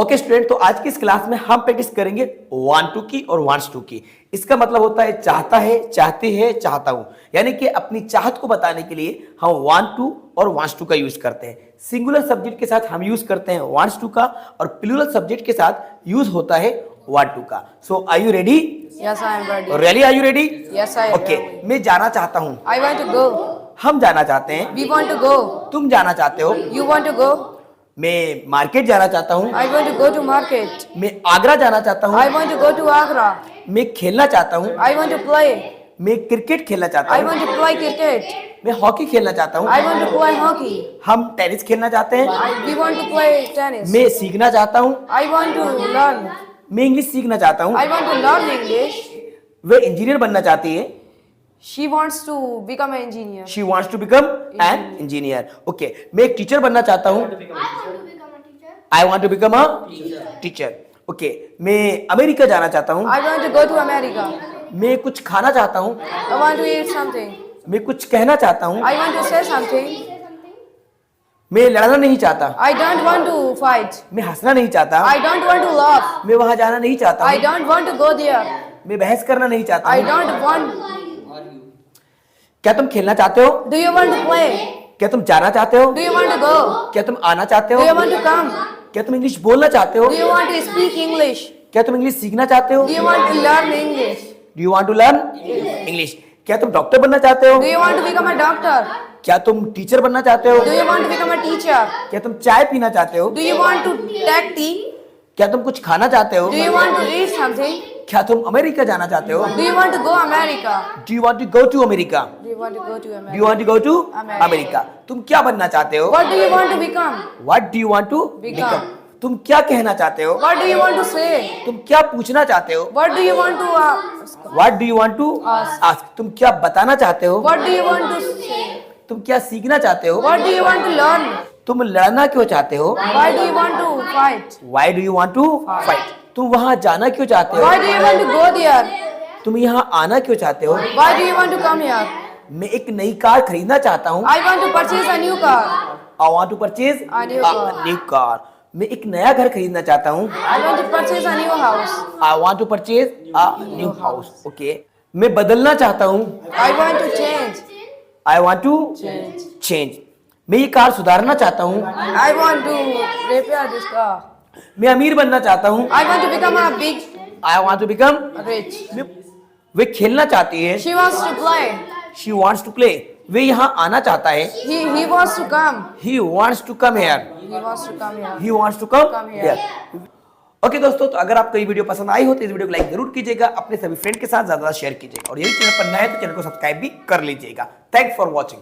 Okay student, तो आज की इस क्लास में हम प्रैक्टिस करेंगे वांट टू की और वांट्स टू की। इसका मतलब होता है चाहता है, चाहती है, चाहता हूं। यानी कि अपनी चाहत को बताने के लिए हम वांट टू और वांट्स टू का यूज करते हैं। सिंगुलर सब्जेक्ट के साथ हम यूज करते हैं वांट्स टू का और प्लूरल सब्जेक्ट के साथ यूज होता है वांट टू का। So are you ready? Yes, I am ready. Really are you ready? Yes, I am okay, ready. मैं जाना चाहता हूं। I want to go. हम जाना चाहते हैं। We want to go. तुम जाना चाहते हो। You want to go? मैं मार्केट जाना चाहता हूँ। I want to go to market. मैं आगरा जाना चाहता हूँ। I want to go to Agra. मैं खेलना चाहता हूँ। I want to play. मैं क्रिकेट खेलना चाहता I हूँ। want to play cricket. मैं हॉकी खेलना चाहता हूँ। I want to play hockey. हम टेनिस खेलना चाहते हैं। We want to play tennis. मैं सीखना चाहता हूँ। I want to learn. मैं इंग्लिश सीखना चाहता हूँ। I want to learn English. वे इंजीनियर बनना चाहती है। She wants to become an engineer. She wants to become an engineer. Okay, मैं एक टीचर बनना चाहता हूँ। I want to become a teacher. Okay, मैं अमेरिका जाना चाहता हूँ। I want to go to America. मैं कुछ खाना चाहता हूँ। I want to eat something. मैं कुछ कहना चाहता हूँ। I want to say something. मैं लड़ना नहीं चाहता। I don't want to fight. मैं हंसना नहीं चाहता। I don't want to laugh. मैं वहां जाना नहीं चाहता I हूँ। don't want to go there. मैं बहस करना नहीं चाहता I हूँ। don't want. क्या तुम खेलना चाहते हो? Do you want to play? क्या तुम जाना चाहते हो? Do you want to go? क्या तुम आना चाहते Do you हो? want to come? क्या तुम इंग्लिश बोलना चाहते हो? Do you want to speak English? क्या तुम इंग्लिश सीखना चाहते हो? Do you want to learn English? Do you want to learn English? क्या तुम डॉक्टर बनना चाहते हो? Do you want to become a doctor? क्या तुम टीचर बनना चाहते हो? Do you want to become a teacher? क्या तुम चाय पीना चाहते हो? Do you want to take tea? क्या तुम कुछ खाना चाहते हो? Do you want to eat something? क्या तुम अमेरिका जाना चाहते हो? Do you want to go America? Do you want to go to America? Do you want to go to do America? You want to go to America. America? तुम क्या बनना चाहते हो? What do you want to become? What do you want to Become. Become? तुम क्या कहना चाहते हो? What do you want to say? तुम क्या पूछना चाहते हो? What do you want to ask? What do you want to Ask. Ask? तुम क्या बताना चाहते हो? What do you want to say? तुम क्या सीखना चाहते हो? What do you want to learn? तुम लड़ना क्यों चाहते हो? Why do you want to fight? Why do you want to fight? तुम वहां जाना क्यों चाहते हो? Why do you want to go there? तुम यहाँ आना क्यों चाहते हो? Why do you want to come here? मैं एक नई कार खरीदना चाहता हूँ। I want to purchase a new car. I want to purchase A new a car. new car. मैं एक नया घर खरीदना चाहता हूँ। I want to purchase a new house. I want to purchase a new house. Okay. मैं बदलना चाहता हूँ। I want to change. I want to change. मैं ये कार सुधारना चाहता हूँ। I want to repair this car. मैं अमीर बनना चाहता हूँ। I want to become a big I want to become rich. वे खेलना चाहती है। She wants to play. She wants to play. वे यहाँ आना चाहता है। He wants to come. He wants to come here. He wants to come here. He wants to come Come here. here. Okay दोस्तों, तो अगर आपको ये वीडियो पसंद आई हो तो इस वीडियो को लाइक जरूर कीजिएगा, अपने सभी फ्रेंड के साथ ज्यादा शेयर कीजिएगा और यही चैनल पर नया है तो चैनल को सब्सक्राइब भी कर लीजिएगा। Thanks for watching.